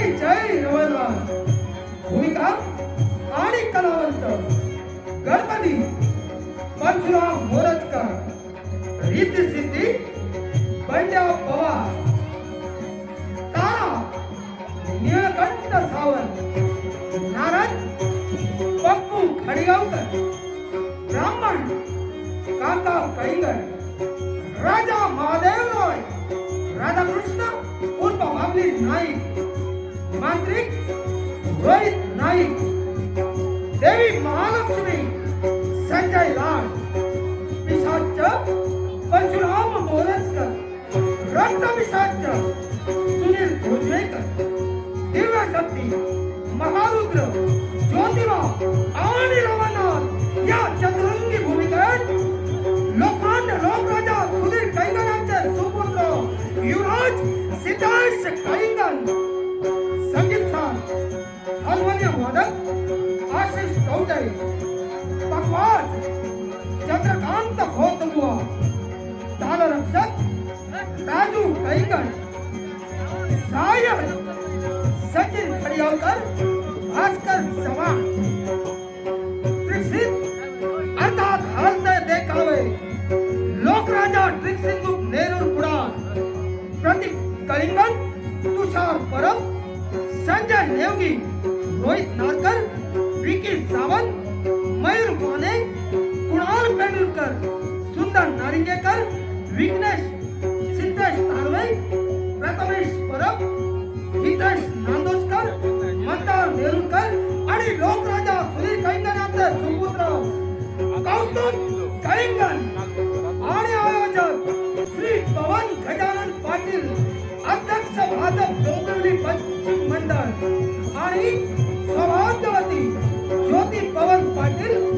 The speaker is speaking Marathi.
जय जय रवळवार. भूमिका आणि कलावंत गणपती परशुराम मोरजकर. रीती सिद्धी बंड्या पवार. तारा निळकंठ सावंत. नारद पप्पू खडगावकर. ब्राह्मण काका कैंगर. राजा महादेव रॉय. राधाकृष्ण उर्फ बाबली नाईक. मांत्रिक रोहित नाईक. देवी महालक्ष्मी संजय लाड. पिशाच परशुराम मोरजकर. रक्त पिशाच सुनील भोजवेकर. दिव्य शक्ती महारुद्र ज्योतिबा आणि रमणनाथ या चतुरंगी भूमिकेत लोकांना लोकराजा सुधीर कैंगरांचे सुपुत्र युवराज सिद्धेश कैंगन. संगीतकार हार्मोनियम वादक आशिष कवडे. पखवाज चंद्रकांत खोतबुआ. तालरक्षक राजू कैंगन. सहाय्यक सचिन खडियावकर. भास्कर चव्हाण. अर्थात हलते देखावे लोकराजा ट्रिक्सिंग नेरूर कुडाळ. प्रतीक कलिंगन. तुषार परब. संजय नेवगी. रोहित नारकर. विकी सावंत. मयूर माने. कुणाल पेंडुरकर. सुंदर नारिंगेकर. विघ्नेश सिद्धेश तारवे. प्रथमेश परब. हितेश नांदोसकर. मंदार नेरुरकर आणि लोकराजा सुधीर कैंगरांचे सुपुत्र कौस्तुभ कैंगन. आणि आयोजक श्री पवन गजानन पाटील. अध्यक्ष भाजप डोंबिवली पश्चिम मंडळ आणि सौभाग्यवती ज्योती पवन पाटील